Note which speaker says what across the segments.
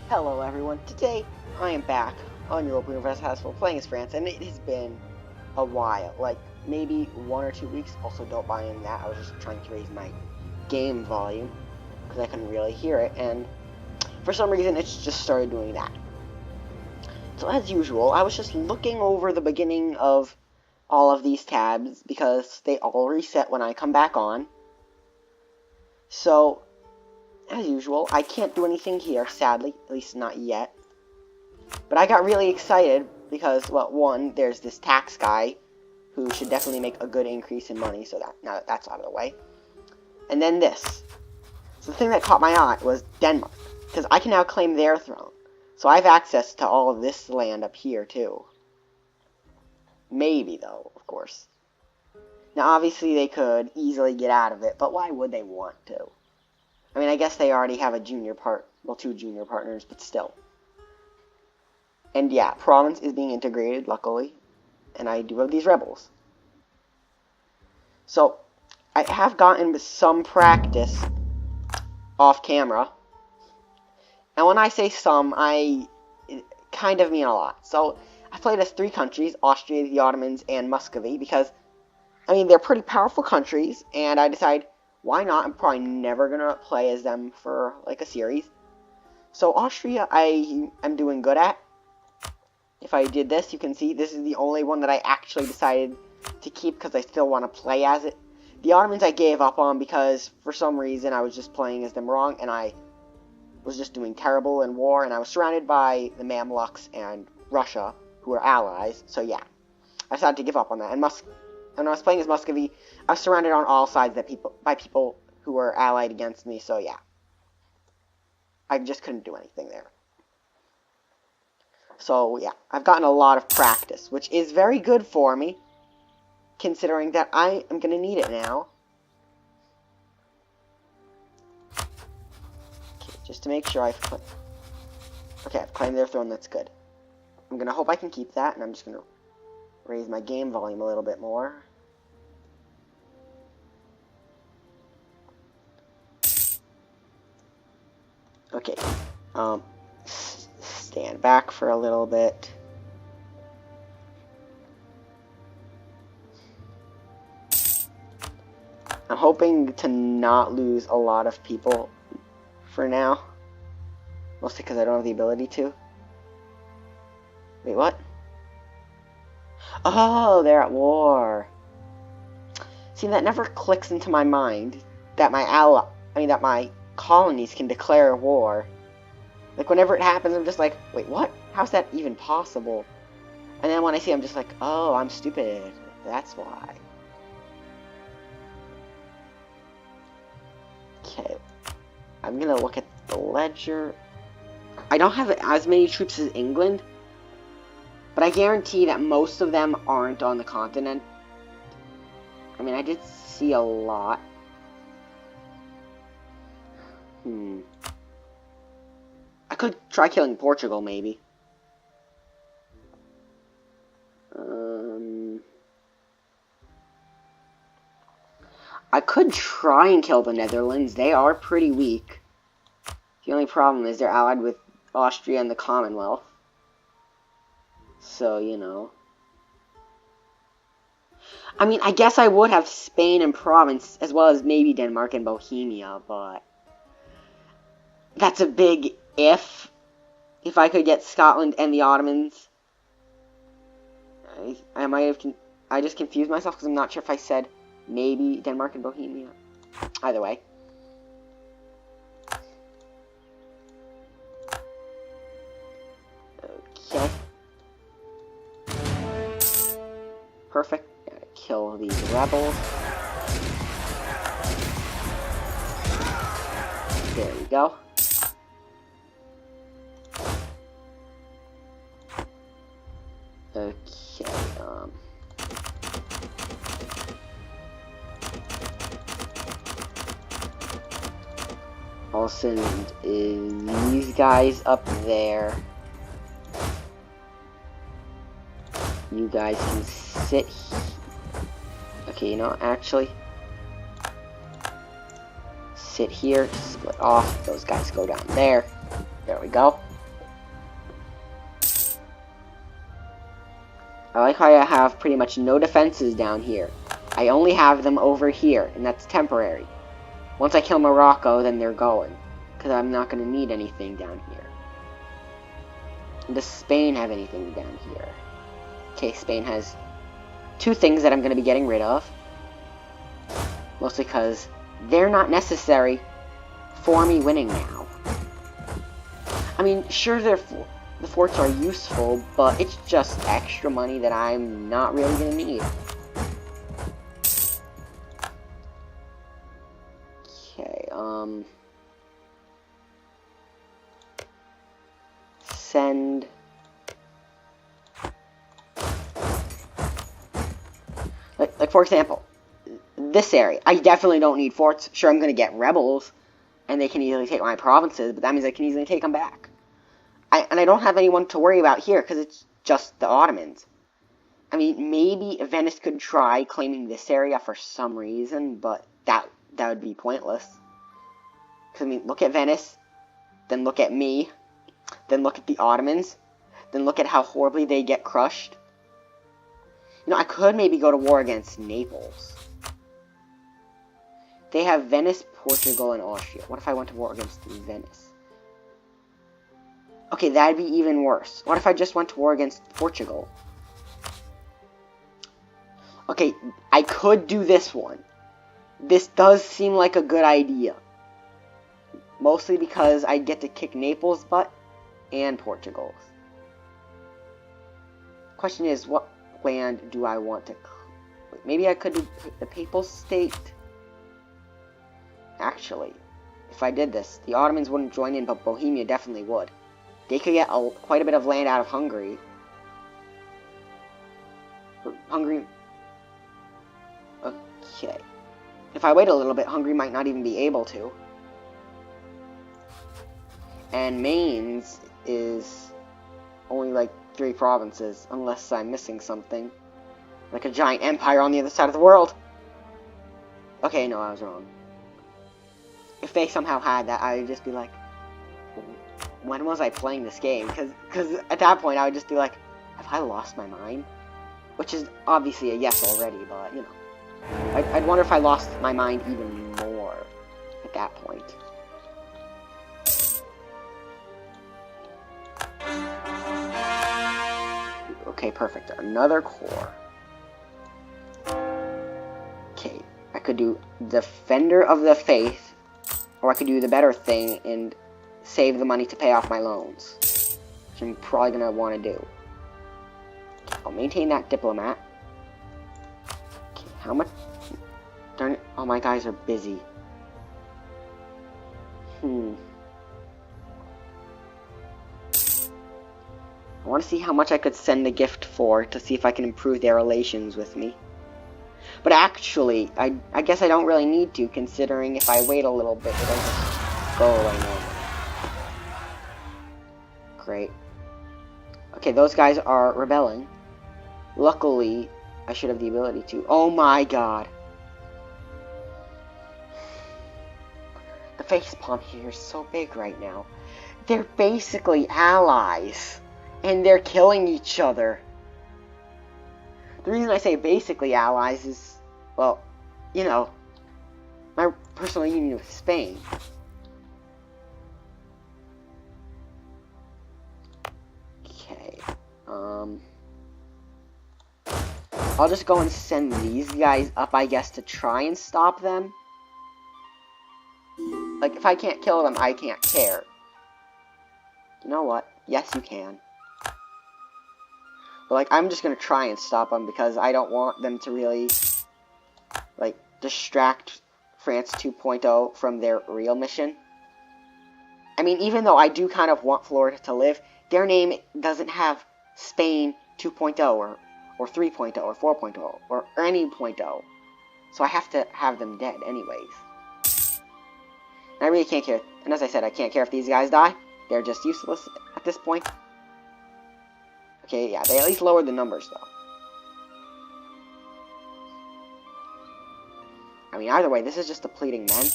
Speaker 1: Hello everyone, today I am back on Europa Universalis playing as France, and it has been a while, like maybe 1 or 2 weeks. Also, don't buy in that, I was just trying to raise my game volume, because I couldn't really hear it, and for some reason it's just started doing that. So as usual, I was just looking over the beginning of all of these tabs, because they all reset when I come back on. So as usual, I can't do anything here, sadly, at least not yet. But I got really excited because, well, one, there's this tax guy who should definitely make a good increase in money, so now that that's out of the way. And then this. So the thing that caught my eye was Denmark, because I can now claim their throne. So I have access to all of this land up here, too. Maybe, though, of course. Now, obviously, they could easily get out of it, but why would they want to? I mean, I guess they already have a two junior partners, but still. And yeah, province is being integrated, luckily, and I do have these rebels. So, I have gotten some practice off camera. And when I say some, I kind of mean a lot. So, I played as 3 countries, Austria, the Ottomans, and Muscovy, because, I mean, they're pretty powerful countries, and I decided, why not? I'm probably never going to play as them for, like, a series. So, Austria, I am doing good at. If I did this, you can see this is the only one that I actually decided to keep because I still want to play as it. The Ottomans I gave up on because, for some reason, I was just playing as them wrong, and I was just doing terrible in war, and I was surrounded by the Mamluks and Russia, who are allies, so yeah. I decided to give up on that, and when I was playing as Muscovy, I was surrounded on all sides by people who were allied against me, so yeah. I just couldn't do anything there. So yeah, I've gotten a lot of practice, which is very good for me, considering that I am going to need it now. Okay, just to make sure I've claimed their throne, that's good. I'm going to hope I can keep that, and I'm just going to raise my game volume a little bit more. Okay, stand back for a little bit. I'm hoping to not lose a lot of people for now. Mostly because I don't have the ability to. Wait, what? Oh, they're at war. See, that never clicks into my mind that that my colonies can declare war. Like, whenever it happens, I'm just like, wait, what? How's that even possible? And then when I see it, I'm just like, oh, I'm stupid. That's why. Okay. I'm gonna look at the ledger. I don't have as many troops as England, but I guarantee that most of them aren't on the continent. I mean, I did see a lot. I could try killing Portugal, maybe. I could try and kill the Netherlands. They are pretty weak. The only problem is they're allied with Austria and the Commonwealth. So, you know. I mean, I guess I would have Spain and Provence, as well as maybe Denmark and Bohemia, but that's a big if. If I could get Scotland and the Ottomans. I might have... I just confused myself because I'm not sure if I said maybe Denmark and Bohemia. Either way. Okay. Perfect. Gotta kill these rebels. There we go. Okay, I'll send these guys up there. You guys can sit here. Okay, you know, actually, sit here, split off, those guys go down there. There we go. I like how I have pretty much no defenses down here. I only have them over here, and that's temporary. Once I kill Morocco, then they're going. Because I'm not going to need anything down here. Does Spain have anything down here? Okay, Spain has 2 things that I'm going to be getting rid of. Mostly because they're not necessary for me winning now. I mean, sure, the forts are useful, but it's just extra money that I'm not really going to need. Okay, send. Like for example, this area, I definitely don't need forts. Sure, I'm going to get rebels, and they can easily take my provinces, but that means I can easily take them back. And I don't have anyone to worry about here, because it's just the Ottomans. I mean, maybe Venice could try claiming this area for some reason, but that would be pointless. Because, I mean, look at Venice, then look at me, then look at the Ottomans, then look at how horribly they get crushed. You know, I could maybe go to war against Naples. They have Venice, Portugal, and Austria. What if I went to war against Venice? Okay, that'd be even worse. What if I just went to war against Portugal? Okay, I could do this one. This does seem like a good idea. Mostly because I get to kick Naples' butt and Portugal's. Question is, what land do I want to... Maybe I could do the Papal State. Actually, if I did this, the Ottomans wouldn't join in, but Bohemia definitely would. They could get quite a bit of land out of Hungary. Hungary... Okay. If I wait a little bit, Hungary might not even be able to. And Mainz is only like 3 provinces, unless I'm missing something. Like a giant empire on the other side of the world. Okay, no, I was wrong. If they somehow had that, I would just be like, when was I playing this game? Because at that point, I would just be like, have I lost my mind? Which is obviously a yes already, but, you know. I'd wonder if I lost my mind even more at that point. Okay, perfect. Another core. Okay, I could do Defender of the Faith, or I could do the better thing and save the money to pay off my loans, which I'm probably going to want to do. Okay, I'll maintain that Diplomat. Okay, how much... Darn it, all my guys are busy. I want to see how much I could send the gift for, to see if I can improve their relations with me. But actually, I guess I don't really need to, considering if I wait a little bit, it'll just go away normally. Great. Okay, those guys are rebelling. Luckily, I should have the ability to. Oh my god. The facepalm here is so big right now. They're basically allies. And they're killing each other. The reason I say basically allies is, well, you know, my personal union with Spain. Okay, I'll just go and send these guys up, I guess, to try and stop them. Like, if I can't kill them, I can't care. You know what? Yes, you can. But, like, I'm just gonna try and stop them because I don't want them to really, like, distract France 2.0 from their real mission. I mean, even though I do kind of want Florida to live, their name doesn't have Spain 2.0 or 3.0 or 4.0 or any .0. So I have to have them dead anyways. And I really can't care. And as I said, I can't care if these guys die. They're just useless at this point. Okay, yeah, they at least lowered the numbers, though. I mean, either way, this is just depleting men.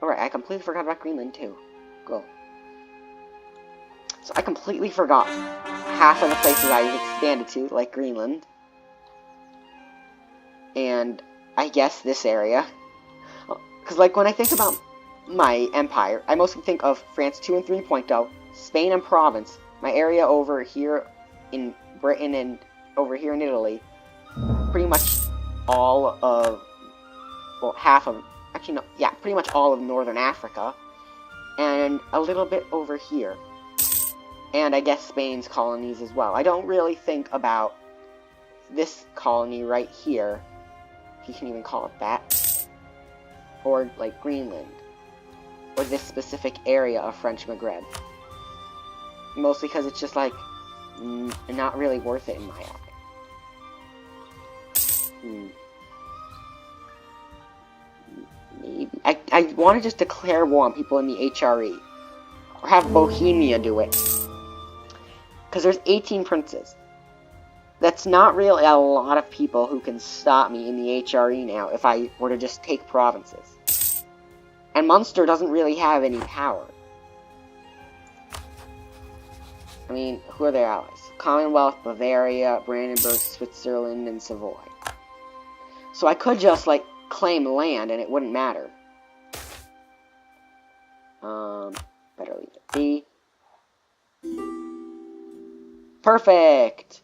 Speaker 1: Alright, I completely forgot about Greenland, too. Cool. So I completely forgot half of the places I've expanded to, like Greenland. And I guess this area. Because, like, when I think about my empire, I mostly think of France 2 and 3.0, Spain and Provence, my area over here in Britain and over here in Italy, pretty much all of, well, half of, actually no, yeah, pretty much all of Northern Africa, and a little bit over here. And I guess Spain's colonies as well. I don't really think about this colony right here, if you can even call it that, or like Greenland, or this specific area of French Maghreb. Mostly because it's just like, not really worth it in my eye. Maybe. I want to just declare war on people in the HRE. Or have Bohemia do it. Because there's 18 princes. That's not really a lot of people who can stop me in the HRE now if I were to just take provinces. And Munster doesn't really have any power. I mean, who are their allies? Commonwealth, Bavaria, Brandenburg, Switzerland, and Savoy. So I could just, like, claim land and it wouldn't matter. Better leave it be. Perfect!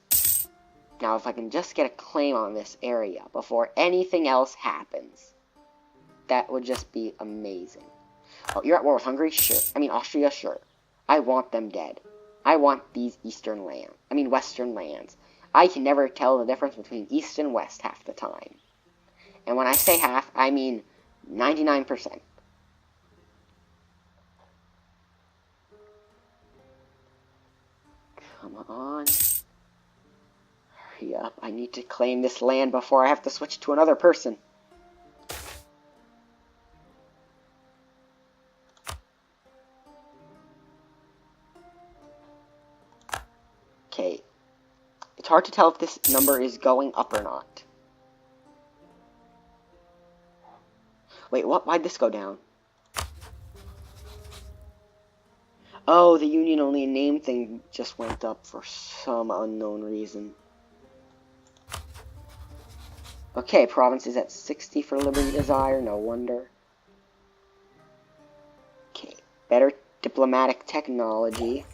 Speaker 1: Now, if I can just get a claim on this area before anything else happens, that would just be amazing. Oh, you're at war with Hungary? Sure. I mean, Austria? Sure. I want them dead. I want these western lands. I can never tell the difference between east and west half the time. And when I say half, I mean 99%. Come on. Hurry up. I need to claim this land before I have to switch to another person. Okay. It's hard to tell if this number is going up or not. Wait, what? Why'd this go down? Oh, the union only name thing just went up for some unknown reason. Okay, province is at 60 for Liberty Desire, no wonder. Okay, better diplomatic technology.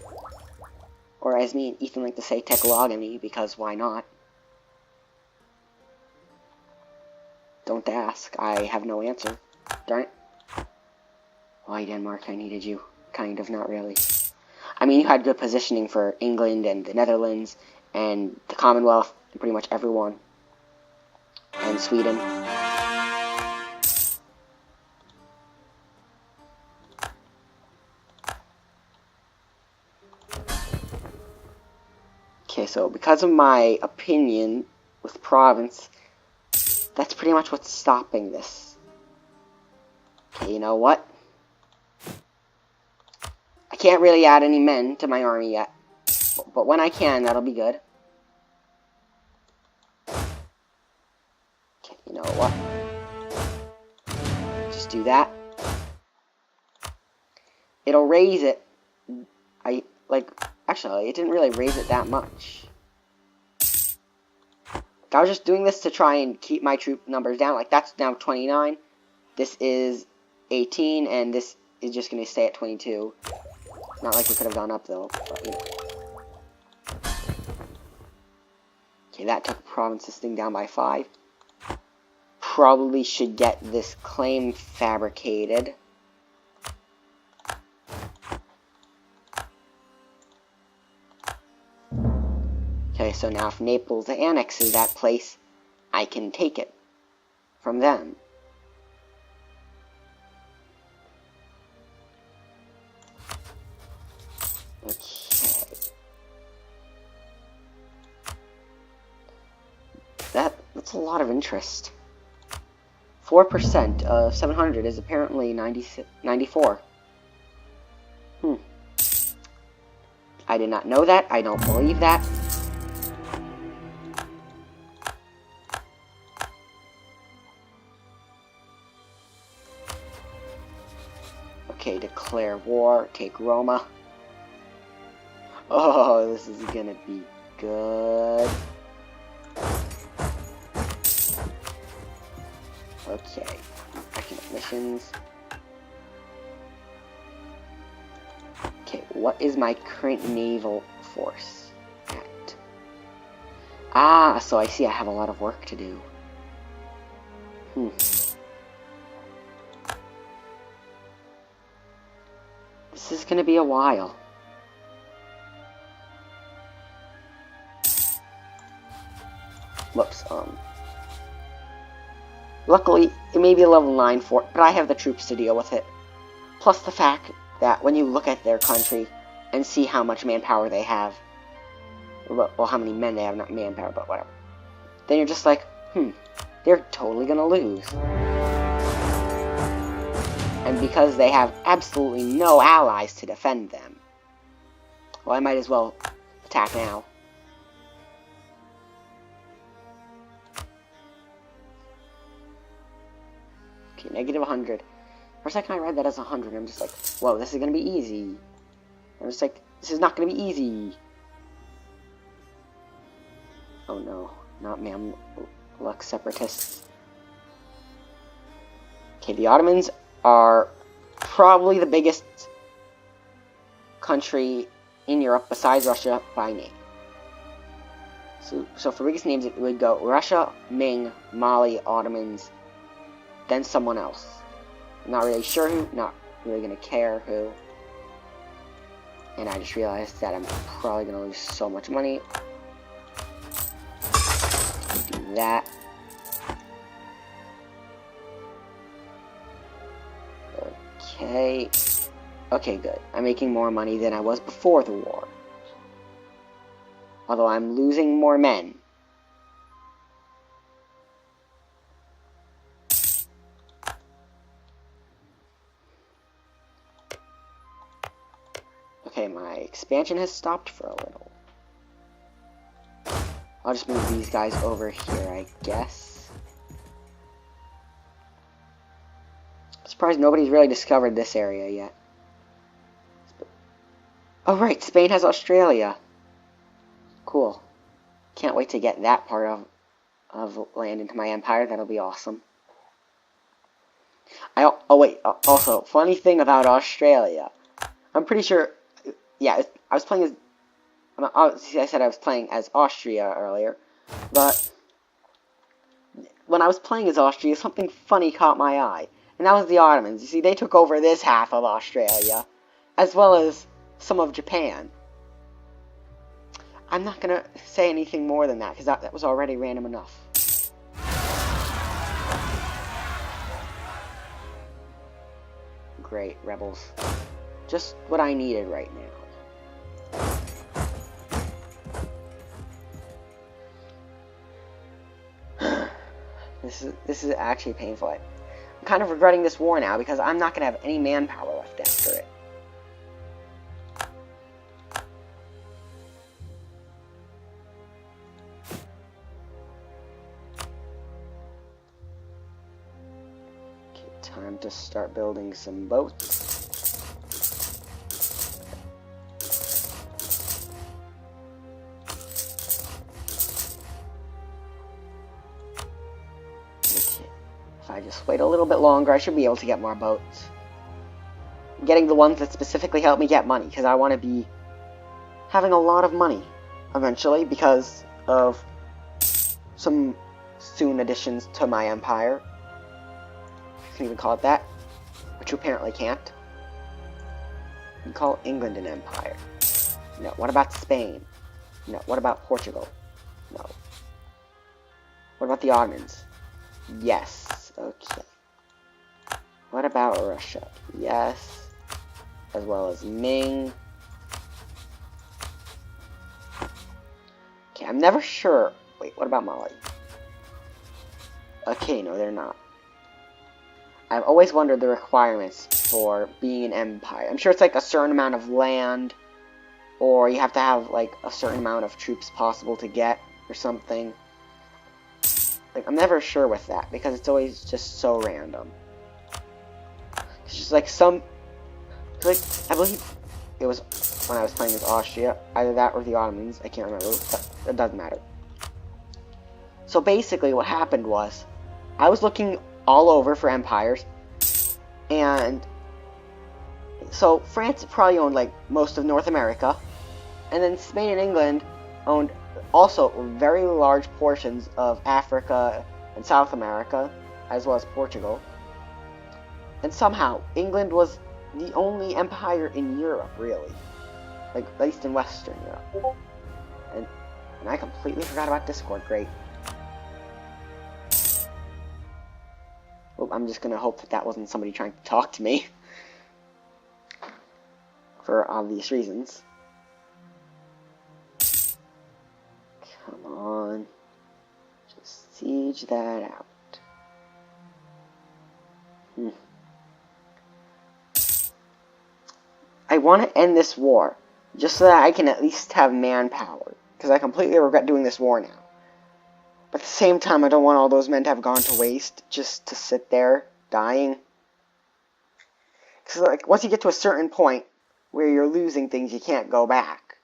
Speaker 1: Or as me and Ethan like to say, techlogamy, because why not? Don't ask, I have no answer. Darn it. Why, Denmark, I needed you. Kind of, not really. I mean, you had good positioning for England and the Netherlands and the Commonwealth and pretty much everyone. And Sweden. Okay, so because of my opinion with province, that's pretty much what's stopping this. Okay, you know what? I can't really add any men to my army yet. But when I can, that'll be good. Okay, you know what? Just do that. It'll raise it. Actually, it didn't really raise it that much. I was just doing this to try and keep my troop numbers down. Like, that's now 29. This is 18, and this is just going to stay at 22. Not like we could have gone up, though. But, you know. Okay, that took provinces thing down by 5. Probably should get this claim fabricated. Okay, so now if Naples annexes that place, I can take it from them. Okay. That's a lot of interest. 4% of 700 is apparently 94. I did not know that. I don't believe that. Okay, declare war, take Roma. Oh, this is gonna be good. Okay, active missions. Okay, what is my current naval force at? Ah, so I see I have a lot of work to do. This is gonna be a while. Whoops, luckily, it may be a level 9 fort, but I have the troops to deal with it. Plus the fact that when you look at their country and see how much manpower they have, well, how many men they have, not manpower, but whatever, then you're just like, they're totally gonna lose. And because they have absolutely no allies to defend them, well, I might as well attack now. Okay, negative 100. For a second I read that as 100, I'm just like, whoa, this is gonna be easy. I'm just like, this is not gonna be easy. Oh no, not Mamluk separatists. Okay, the Ottomans are probably the biggest country in Europe besides Russia by name. So for biggest names, it would go Russia, Ming, Mali, Ottomans, then someone else. I'm not really sure who, not really gonna care who. And I just realized that I'm probably gonna lose so much money. Do that. Okay. Okay, good. I'm making more money than I was before the war. Although I'm losing more men. Okay, my expansion has stopped for a little. I'll just move these guys over here, I guess. I'm surprised nobody's really discovered this area yet. Oh right, Spain has Australia. Cool. Can't wait to get that part of land into my empire. That'll be awesome. Oh wait, also, funny thing about Australia. I'm pretty sure, yeah, I was playing as, I said I was playing as Austria earlier, but when I was playing as Austria, something funny caught my eye, and that was the Ottomans. You see, they took over this half of Australia, as well as some of Japan. I'm not gonna say anything more than that, because that was already random enough. Great, rebels. Just what I needed right now. This is actually painful. I'm kind of regretting this war now, because I'm not gonna have any manpower left after it. Time to start building some boats. Okay. If I just wait a little bit longer, I should be able to get more boats. I'm getting the ones that specifically help me get money, because I want to be having a lot of money eventually, because of some soon additions to my empire. You can even call it that, but you apparently can't. You can call England an empire. No. What about Spain? No. What about Portugal? No. What about the Ottomans? Yes. Okay. What about Russia? Yes. As well as Ming. Okay, I'm never sure. Wait, what about Mali? Okay, no, they're not. I've always wondered the requirements for being an empire. I'm sure it's like a certain amount of land, or you have to have like a certain amount of troops possible to get, or something. Like, I'm never sure with that, because it's always just so random. It's just like some, like, I believe it was when I was playing as Austria. Either that or the Ottomans. I can't remember, but it doesn't matter. So basically what happened was, I was looking all over for empires, and so France probably owned like most of North America, and then Spain and England owned also very large portions of Africa and South America, as well as Portugal. And somehow, England was the only empire in Europe, really. Like, at least in Western Europe. And I completely forgot about Discord, great. Well, I'm just gonna hope that wasn't somebody trying to talk to me. For obvious reasons. Come on. Just siege that out. I want to end this war, just so that I can at least have manpower, because I completely regret doing this war now. But at the same time, I don't want all those men to have gone to waste, just to sit there, dying. Because like, once you get to a certain point, where you're losing things, you can't go back.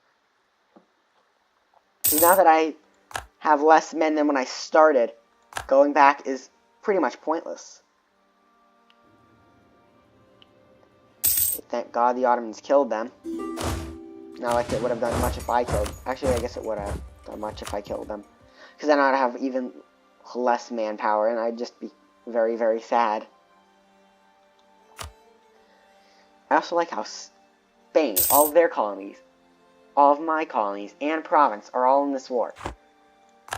Speaker 1: Because now that I have less men than when I started, going back is pretty much pointless. Thank God the Ottomans killed them. Not like it would have done much if I killed. Actually, I guess it would have done much if I killed them. Because then I'd have even less manpower, and I'd just be very, very sad. I also like how Spain, all of their colonies, all of my colonies, and province are all in this war.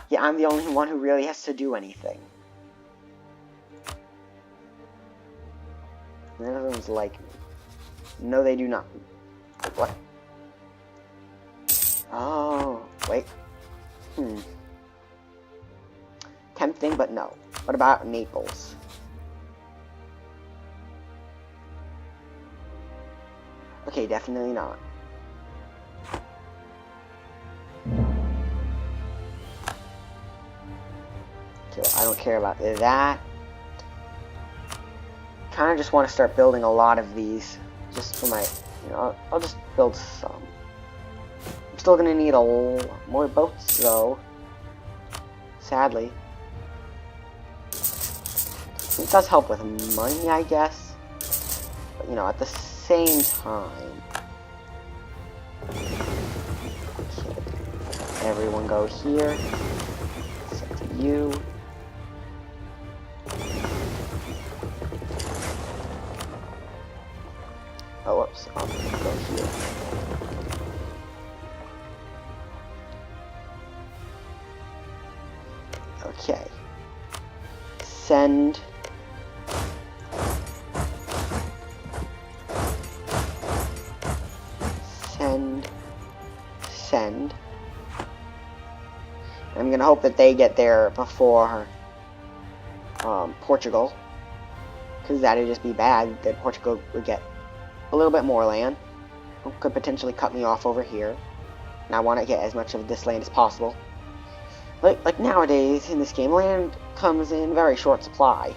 Speaker 1: Yeah, I'm the only one who really has to do anything. None of them's like me. No, they do not. Wait, what? Oh, wait. Tempting, but no. What about Naples? Okay, definitely not. Okay, well, I don't care about that. Kind of just want to start building a lot of these. Just for my, you know, I'll just build some. I'm still gonna need a lot more boats, though. Sadly. It does help with money, I guess. But, you know, at the same time... Okay. Everyone go here. Set to you. Oh, whoops. I'll go here. Okay. Send. Send. I'm gonna hope that they get there before Portugal. Because that'd just be bad. That Portugal would get a little bit more land. Could potentially cut me off over here. And I want to get as much of this land as possible. Like nowadays, in this game, land comes in very short supply.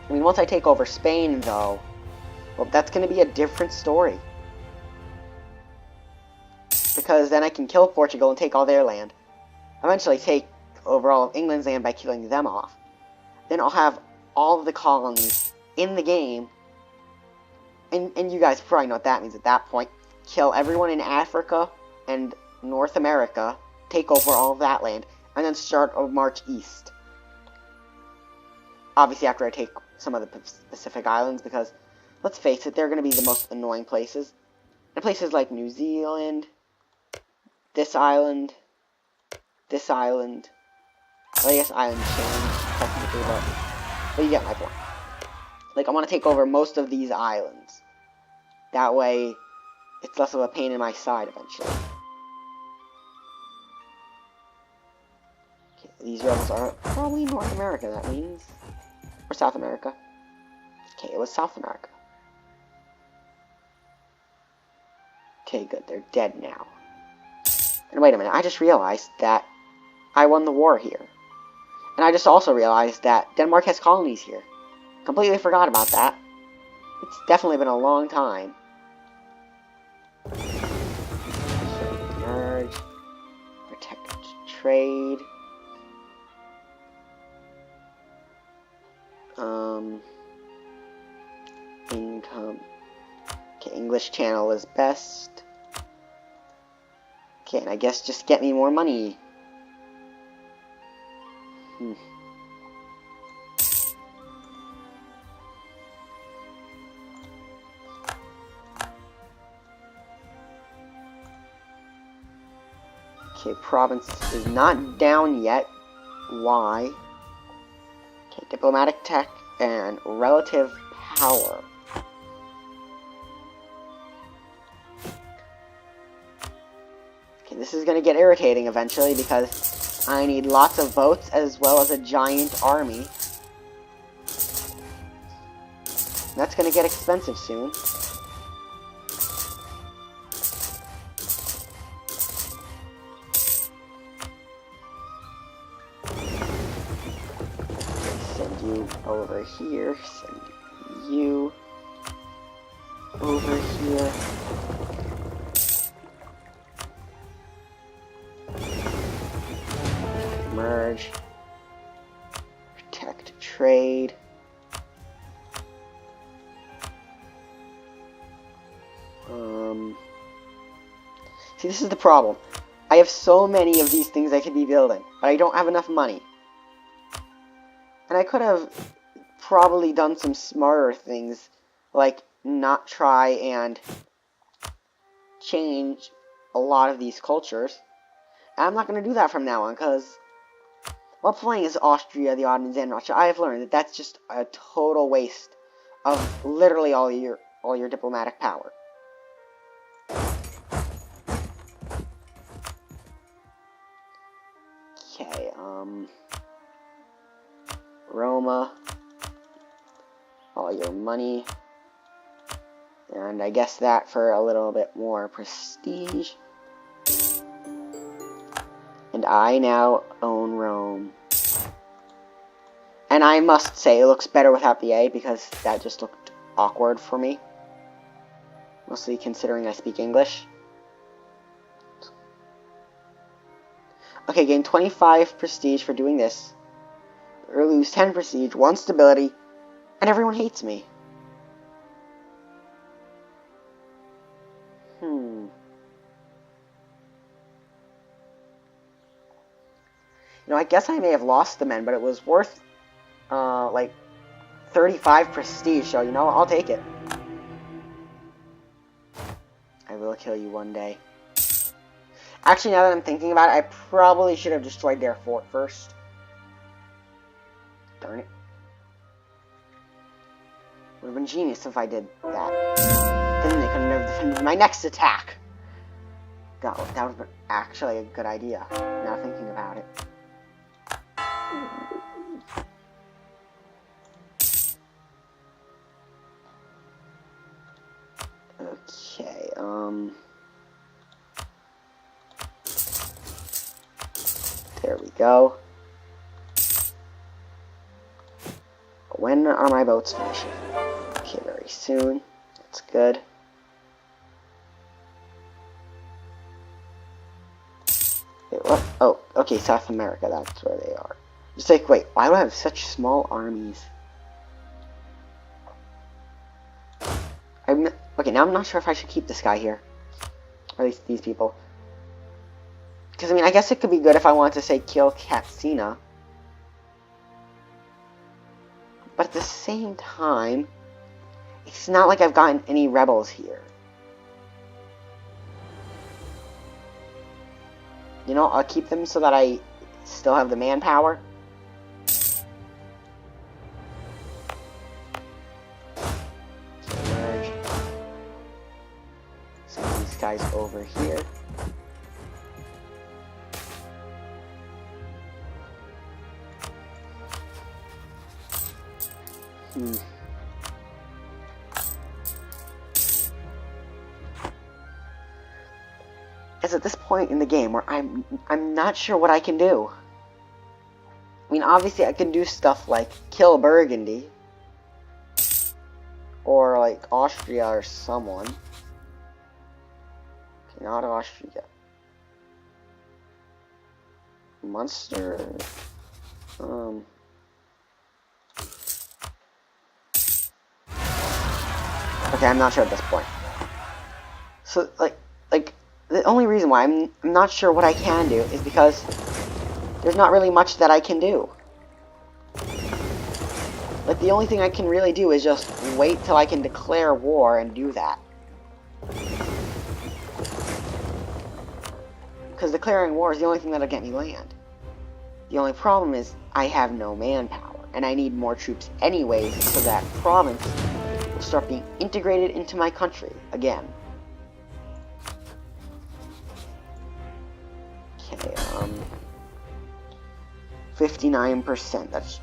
Speaker 1: I mean, once I take over Spain, though, well, that's going to be a different story. Because then I can kill Portugal and take all their land. Eventually take over all of England's land by killing them off. Then I'll have all of the colonies in the game. And you guys probably know what that means at that point. Kill everyone in Africa and North America. Take over all of that land. And then start a march east. Obviously after I take some of the Pacific Islands. Because, let's face it, they're going to be the most annoying places. And places like New Zealand. This island. This island. Well, I guess island change technically, but you get my point. Like, I want to take over most of these islands. That way, it's less of a pain in my side eventually. Okay, these rebels are probably North America, that means. Or South America. Okay, it was South America. Okay, good, they're dead now. And wait a minute, I just realized that I won the war here. And I just also realized that Denmark has colonies here. Completely forgot about that. It's definitely been a long time. trade. Income. Okay, English channel is best. Okay, and I guess just get me more money. Okay, province is not down yet. Why? Okay, diplomatic tech and relative power. Okay, this is going to get irritating eventually because I need lots of votes as well as a giant army. That's going to get expensive soon. Send you over here. Send you over here. Merge. Protect trade. See, this is the problem. I have so many of these things I could be building, but I don't have enough money. And I could have probably done some smarter things, like not try and change a lot of these cultures. And I'm not going to do that from now on, because while playing as Austria, the Ottomans, and Russia, I have learned that that's just a total waste of literally all your diplomatic power. Okay, Roma, all your money, and I guess that for a little bit more prestige. And I now own Rome. And I must say, it looks better without the A, because that just looked awkward for me. Mostly considering I speak English. Okay, gain 25 prestige for doing this. Or lose 10 prestige, 1 stability, and everyone hates me. You know, I guess I may have lost the men, but it was worth, like, 35 prestige, so, you know, I'll take it. I will kill you one day. Actually, now that I'm thinking about it, I probably should have destroyed their fort first. Darn it. Would have been genius if I did that. Then they couldn't have defended my next attack. That would have been actually a good idea, now thinking about it. Okay, there we go. When are my boats finishing? Okay, very soon. That's good. Wait, what? Oh, okay, South America, that's where they are. Just like, wait, why do I have such small armies? Okay, now I'm not sure if I should keep this guy here. Or at least these people. Because, I mean, I guess it could be good if I wanted to, say, kill Katsina. But at the same time, it's not like I've gotten any rebels here. You know, I'll keep them so that I still have the manpower. Send these guys over here. It's at this point in the game where I'm not sure what I can do. I mean, obviously I can do stuff like kill Burgundy. Or like Austria or someone. Okay, not Austria. monster. Okay, I'm not sure at this point. So, like, the only reason why I'm not sure what I can do is because there's not really much that I can do. Like, the only thing I can really do is just wait till I can declare war and do that. Because declaring war is the only thing that'll get me land. The only problem is I have no manpower, and I need more troops anyways, so that province will start being integrated into my country again. Okay, 59%, that's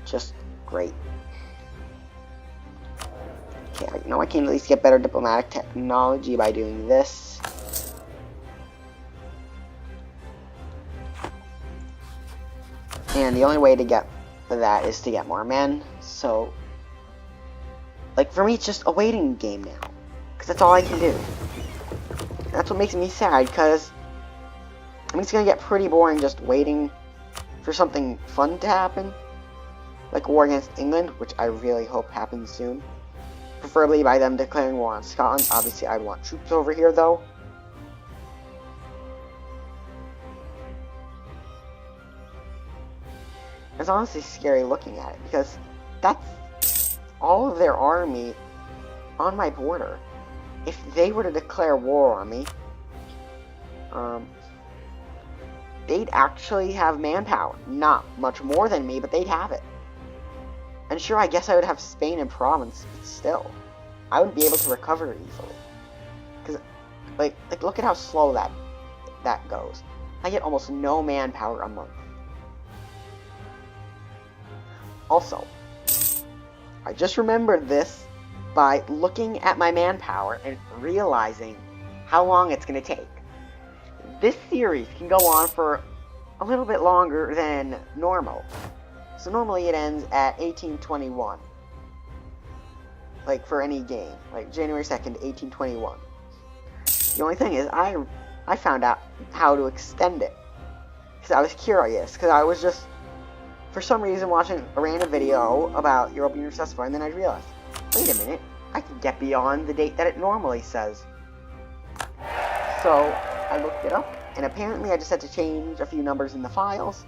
Speaker 1: just great. Okay, you know, I can at least get better diplomatic technology by doing this. And the only way to get that is to get more men, so... Like, for me, it's just a waiting game now. Because that's all I can do. That's what makes me sad, because... I mean, it's gonna get pretty boring just waiting for something fun to happen. Like a war against England, which I really hope happens soon. Preferably by them declaring war on Scotland. Obviously, I'd want troops over here, though. It's honestly scary looking at it, because that's all of their army on my border. If they were to declare war on me, they'd actually have manpower. Not much more than me, but they'd have it. And sure, I guess I would have Spain and Provence, but still, I wouldn't be able to recover easily. Because, like look at how slow that goes. I get almost no manpower a month. Also, I just remembered this by looking at my manpower and realizing how long it's going to take. This series can go on for a little bit longer than normal. So normally it ends at 1821. Like for any game. Like January 2nd, 1821. The only thing is I found out how to extend it. Because I was curious. Because I was just, for some reason, watching a random video about Europa Universalis, and then I realized, wait a minute, I can get beyond the date that it normally says. So I looked it up, and apparently I just had to change a few numbers in the files.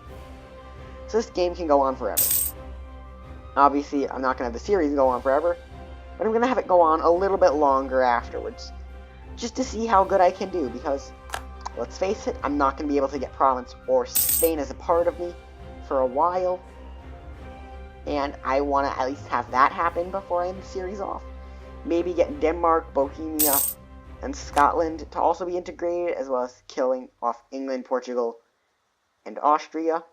Speaker 1: So this game can go on forever. Obviously, I'm not going to have the series go on forever, but I'm going to have it go on a little bit longer afterwards, just to see how good I can do, because, let's face it, I'm not going to be able to get Provence or Spain as a part of me for a while, and I want to at least have that happen before I end the series off. Maybe get Denmark, Bohemia, and Scotland to also be integrated, as well as killing off England, Portugal, and Austria.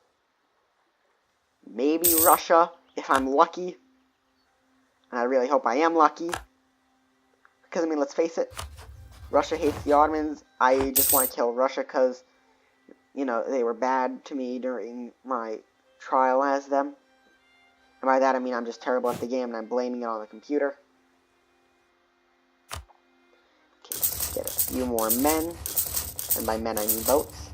Speaker 1: Maybe Russia, if I'm lucky. And I really hope I am lucky. Because, I mean, let's face it, Russia hates the Ottomans. I just want to kill Russia because, you know, they were bad to me during my trial as them. And by that I mean I'm just terrible at the game and I'm blaming it on the computer. Okay, let's get a few more men. And by men I mean boats.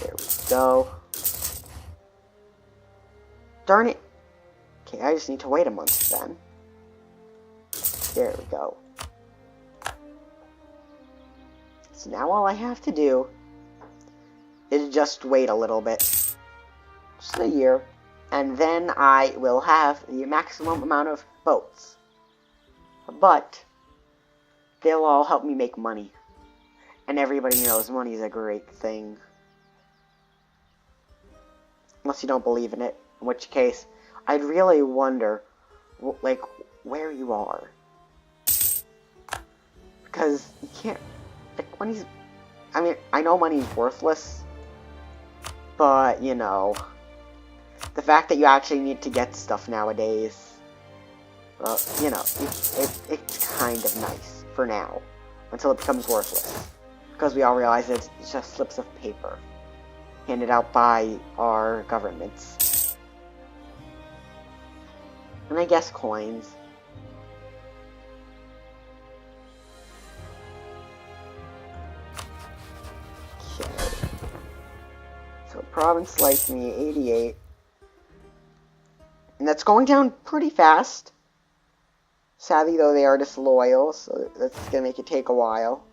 Speaker 1: There we go. Darn it. Okay, I just need to wait a month then. There we go. So now all I have to do is just wait a little bit. Just a year. And then I will have the maximum amount of boats. But they'll all help me make money. And everybody knows money is a great thing. Unless you don't believe in it. In which case, I'd really wonder, like, where you are. Because you can't, like, money's, I mean, I know money's worthless, but, you know, the fact that you actually need to get stuff nowadays, well, you know, it's kind of nice, for now, until it becomes worthless. Because we all realize that it's just slips of paper, handed out by our governments. And I guess coins. Okay. So province likes me, 88. And that's going down pretty fast. Sadly, though, they are disloyal, so that's going to make it take a while.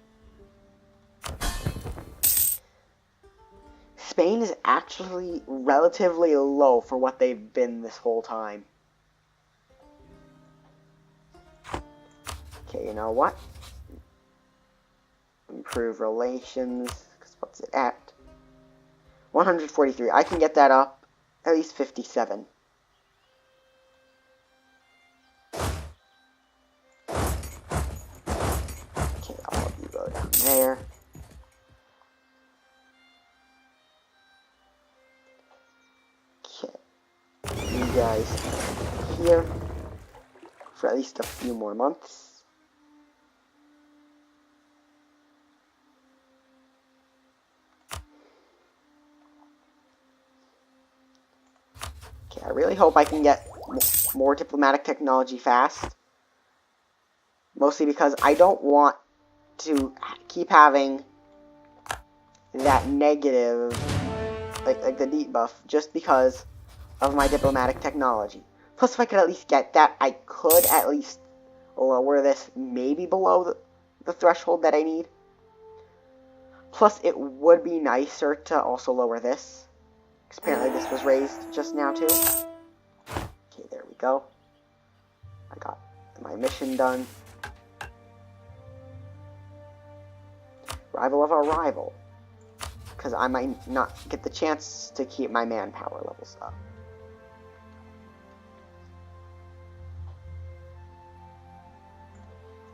Speaker 1: Spain is actually relatively low for what they've been this whole time. Okay, you know what? Improve relations, because what's it at? 143. I can get that up at least 57. Okay, all of you go down there. Okay, you guys here for at least a few more months. I really hope I can get more diplomatic technology fast. Mostly because I don't want to keep having that negative, like the debuff, just because of my diplomatic technology. Plus, if I could at least get that, I could at least lower this maybe below the threshold that I need. Plus, it would be nicer to also lower this. Apparently this was raised just now too. Okay, there we go. I got my mission done. Rival of our rival. Because I might not get the chance to keep my manpower levels up.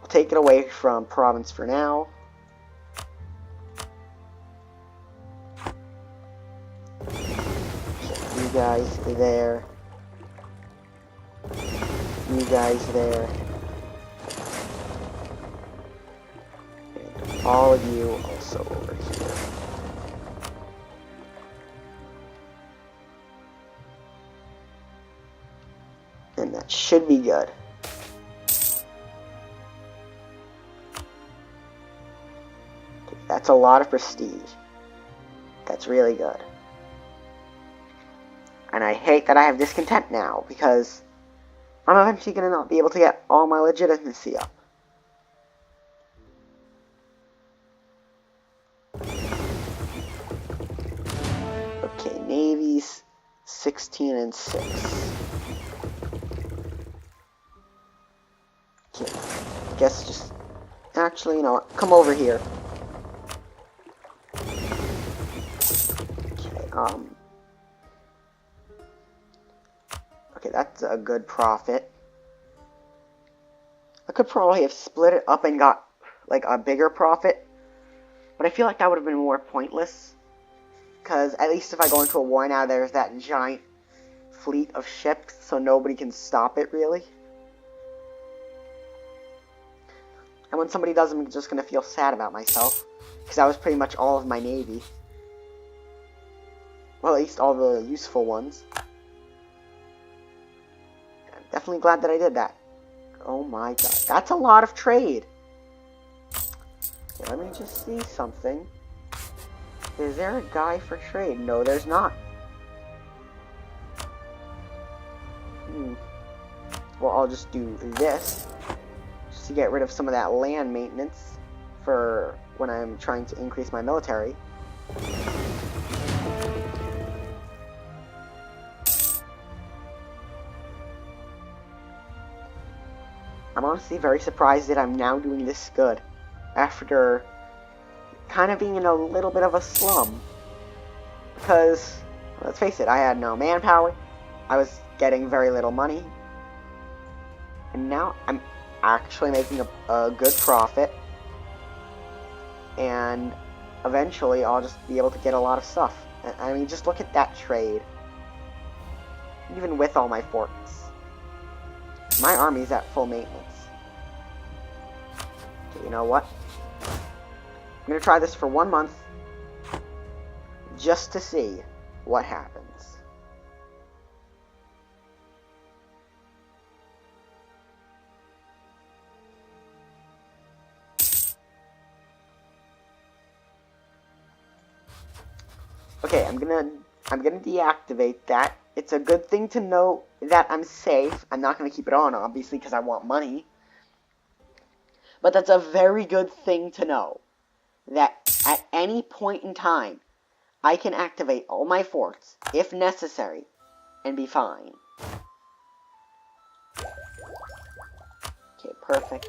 Speaker 1: I'll take it away from province for now. You guys there. You guys there. And all of you also over here. And that should be good. Okay, that's a lot of prestige. That's really good. And I hate that I have discontent now, because I'm eventually going to not be able to get all my legitimacy up. Okay, Navy's 16 and 6. Okay, I guess just... Actually, you know what? Come over here. Okay, Okay, that's a good profit. I could probably have split it up and got, like, a bigger profit. But I feel like that would have been more pointless. Because at least if I go into a war now, there's that giant fleet of ships, so nobody can stop it, really. And when somebody does, I'm just going to feel sad about myself. Because that was pretty much all of my navy. Well, at least all the useful ones. Definitely glad that I did that. Oh my god. That's a lot of trade. Okay, let me just see something. Is there a guy for trade? No, there's not. Well, I'll just do this. Just to get rid of some of that land maintenance. For when I'm trying to increase my military. I'm honestly very surprised that I'm now doing this good, after kind of being in a little bit of a slum. Because, let's face it, I had no manpower, I was getting very little money, and now I'm actually making a good profit, and eventually I'll just be able to get a lot of stuff. I mean, just look at that trade, even with all my forts. My army's at full maintenance. Okay, you know what? I'm gonna try this for 1 month, just to see what happens. Okay, I'm gonna deactivate that. It's a good thing to know that I'm safe. I'm not gonna keep it on, obviously, because I want money. But that's a very good thing to know. That at any point in time, I can activate all my forts, if necessary, and be fine. Okay, perfect.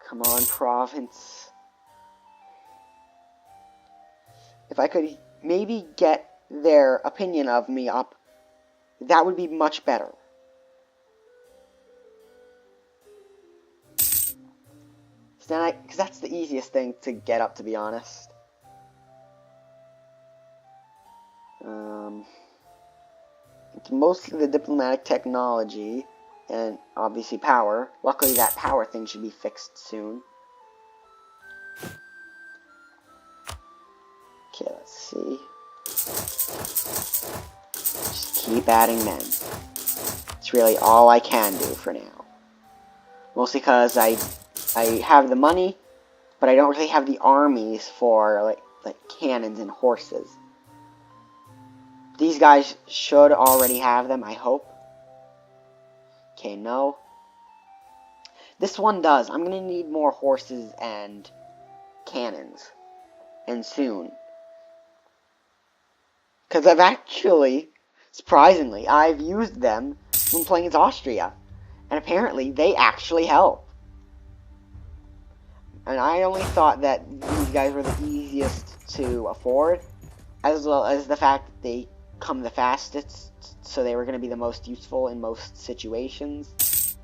Speaker 1: Come on, province. If I could maybe get their opinion of me up, that would be much better. Because that's the easiest thing to get up, to be honest. It's mostly the diplomatic technology, and obviously power. Luckily that power thing should be fixed soon. Okay, let's see. Just keep adding men. It's really all I can do for now. Mostly because I have the money, but I don't really have the armies for like cannons and horses. These guys should already have them, I hope. Okay, no. This one does. I'm gonna need more horses and cannons. And soon. Because I've actually, surprisingly, I've used them when playing as Austria. And apparently, they actually help. And I only thought that these guys were the easiest to afford. As well as the fact that they come the fastest. So they were going to be the most useful in most situations.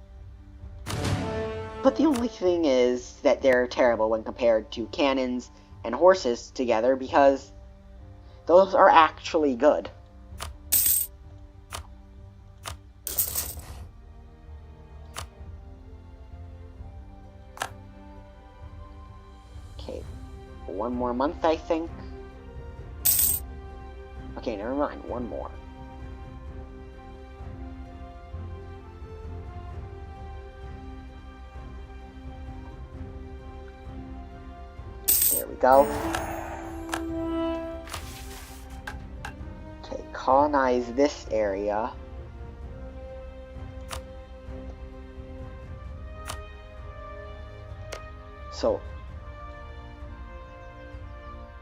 Speaker 1: But the only thing is that they're terrible when compared to cannons and horses together, because those are actually good. Okay, one more month, I think. Okay, never mind, one more. There we go. Okay, colonize this area.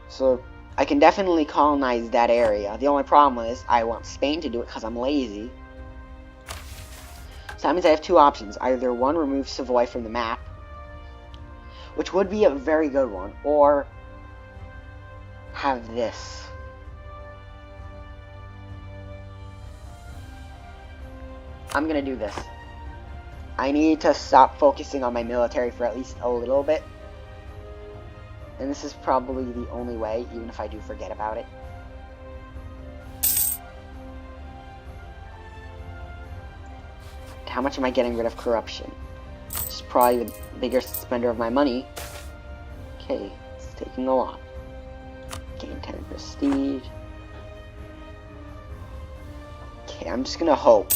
Speaker 1: So I can definitely colonize that area. The only problem is I want Spain to do it because I'm lazy. So that means I have two options. Either one, remove Savoy from the map, which would be a very good one, or have this. I'm gonna do this. I need to stop focusing on my military for at least a little bit. And this is probably the only way, even if I do forget about it. How much am I getting rid of corruption? This is probably the biggest spender of my money. Okay, it's taking a lot. Gain 10 prestige. Okay, I'm just gonna hope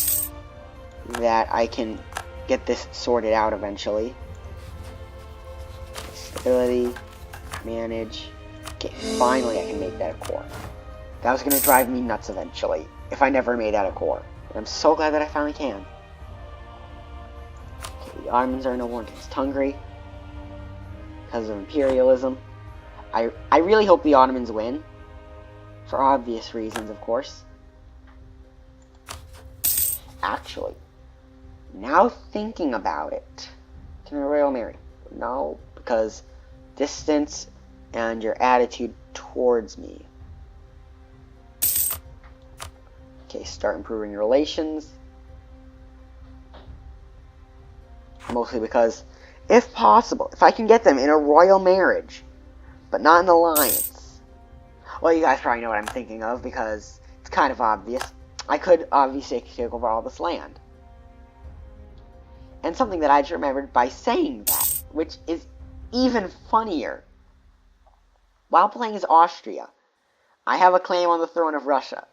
Speaker 1: that I can get this sorted out eventually. Stability. Manage. Okay, finally I can make that a core. That was going to drive me nuts eventually, if I never made that a core. And I'm so glad that I finally can. Okay, the Ottomans are no war against Hungary, because of imperialism. I really hope the Ottomans win, for obvious reasons, of course. Actually, now thinking about it, can I Royal Mary? No, because distance and your attitude towards me. Okay, start improving your relations. Mostly because, if possible, if I can get them in a royal marriage, but not an alliance. Well, you guys probably know what I'm thinking of, because it's kind of obvious. I could obviously take over all this land. And something that I just remembered by saying that, which is even funnier. While playing as Austria, I have a claim on the throne of Russia.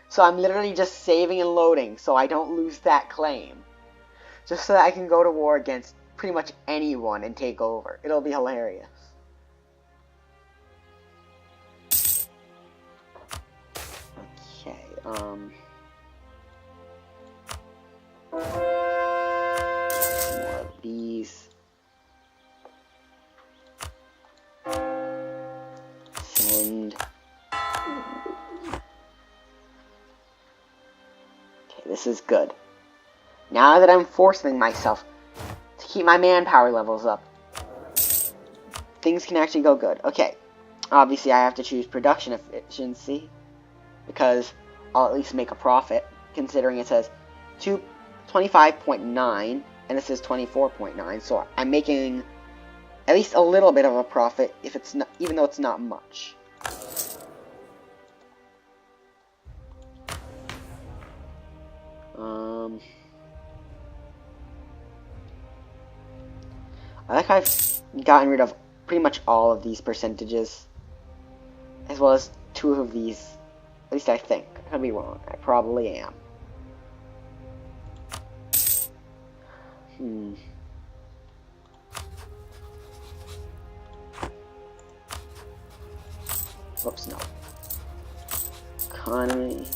Speaker 1: So I'm literally just saving and loading so I don't lose that claim. Just so that I can go to war against pretty much anyone and take over. It'll be hilarious. More of these. Send. Okay, this is good. Now that I'm forcing myself to keep my manpower levels up, things can actually go good. Okay, obviously I have to choose production efficiency, because I'll at least make a profit, considering it says 25.9, and this is 24.9, so I'm making at least a little bit of a profit, if it's not, even though it's not much. I like how I've gotten rid of pretty much all of these percentages, as well as 2 of these. At least I think. I could be wrong. I probably am. Whoops, no. Economy.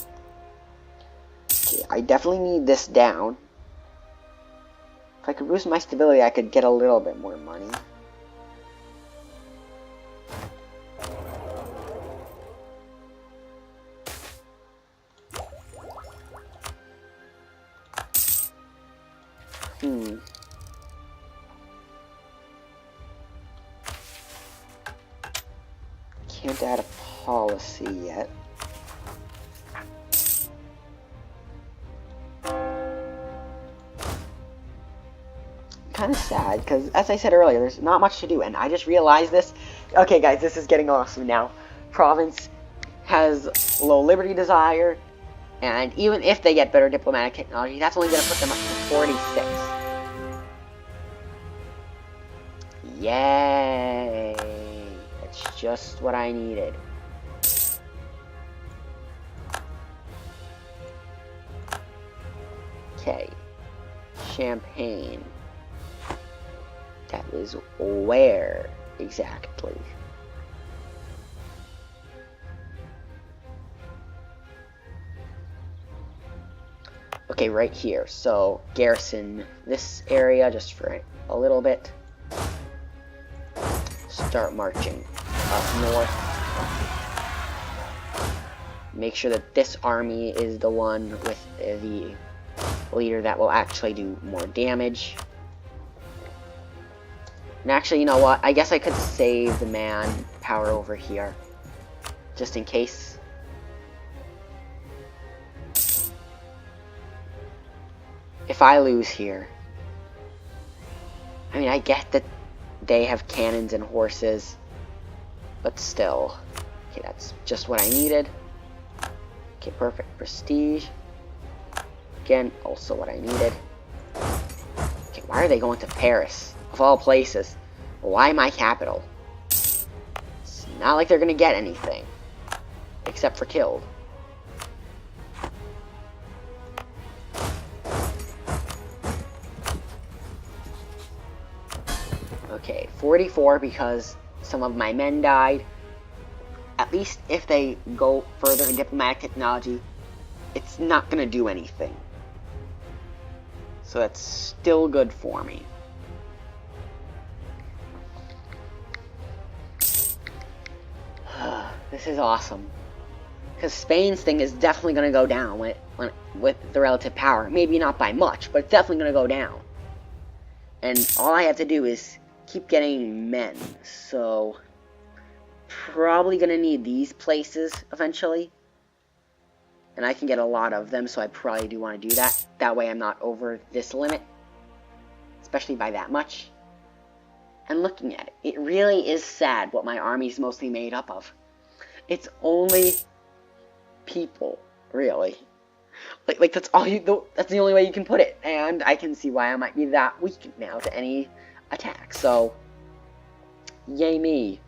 Speaker 1: Okay, I definitely need this down. If I could boost my stability, I could get a little bit more money. Can't add a policy yet. Kind of sad, because as I said earlier, there's not much to do, and I just realized this. Okay, guys, this is getting awesome now. Province has low liberty desire, and even if they get better diplomatic technology, that's only going to put them up to 46. Yay! That's just what I needed. Okay. Champagne. That is where exactly? Okay, right here. So, garrison this area just for a little bit. Start marching up north. Make sure that this army is the one with the leader that will actually do more damage. And actually, you know what? I guess I could save the manpower over here, just in case. If I lose here, I mean, I get that they have cannons and horses, but still. Okay, that's just what I needed. Okay, perfect. Prestige. Again, also what I needed. Okay, why are they going to Paris? Of all places. Why my capital? It's not like they're gonna get anything. Except for killed. Okay, 44 because some of my men died. At least if they go further in diplomatic technology, it's not gonna do anything. So that's still good for me. This is awesome. Because Spain's thing is definitely going to go down with the relative power. Maybe not by much, but it's definitely going to go down. And all I have to do is keep getting men. So, probably going to need these places eventually. And I can get a lot of them, so I probably do want to do that. That way I'm not over this limit. Especially by that much. And looking at it, it really is sad what my army is mostly made up of. It's only people, really. Like that's all you. That's the only way you can put it, and I can see why I might be that weak now to any attack. So, yay me.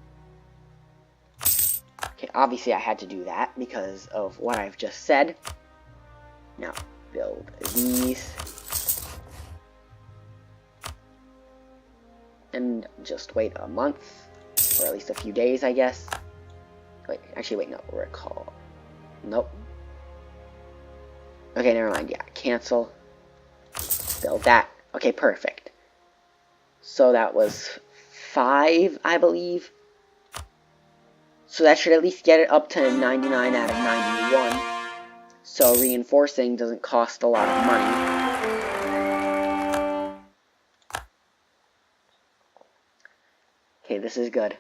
Speaker 1: Okay, obviously I had to do that because of what I've just said. Now build these, and just wait a month, or at least a few days, I guess. Wait, actually, wait, no, recall. Nope. Okay, never mind. Yeah, cancel. Build that. Okay, perfect. So that was 5, I believe. So that should at least get it up to 99 out of 91. So reinforcing doesn't cost a lot of money. Okay, this is good.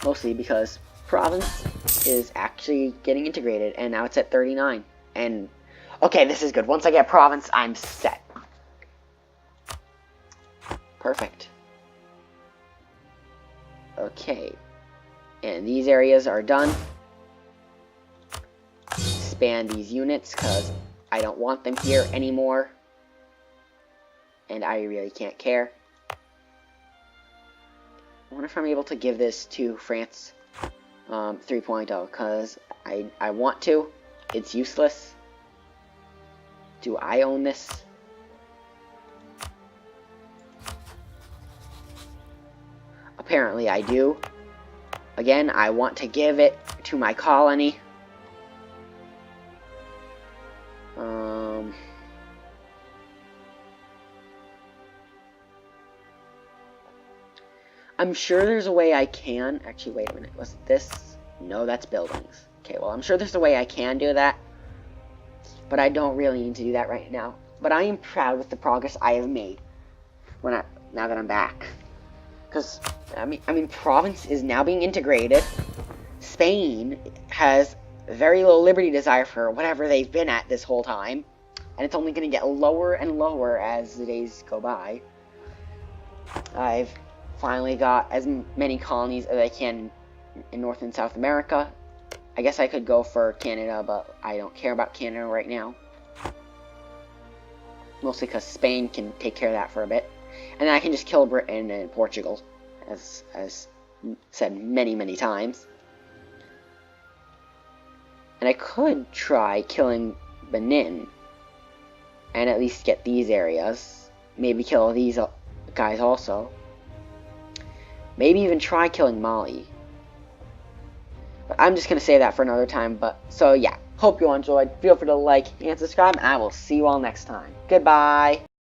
Speaker 1: Mostly because province is actually getting integrated, and now it's at 39. And, okay, this is good. Once I get province, I'm set. Perfect. Okay. And these areas are done. Expand these units, because I don't want them here anymore. And I really can't care. I wonder if I'm able to give this to France 3.0, because I want to. It's useless. Do I own this? Apparently I do. Again, I want to give it to my colony. I'm sure there's a way I can. Actually, wait a minute. Was it this? No, that's buildings. Okay, well, I'm sure there's a way I can do that. But I don't really need to do that right now. But I am proud with the progress I have made now that I'm back. Because, I mean, province is now being integrated. Spain has very low liberty desire for whatever they've been at this whole time. And it's only going to get lower and lower as the days go by. I've finally got as many colonies as I can in North and South America. I guess I could go for Canada, but I don't care about Canada right now. Mostly because Spain can take care of that for a bit. And then I can just kill Britain and Portugal, as said many, many times. And I could try killing Benin, and at least get these areas. Maybe kill these guys also. Maybe even try killing Mali. But I'm just going to say that for another time. So yeah, hope you all enjoyed. Feel free to like and subscribe, and I will see you all next time. Goodbye.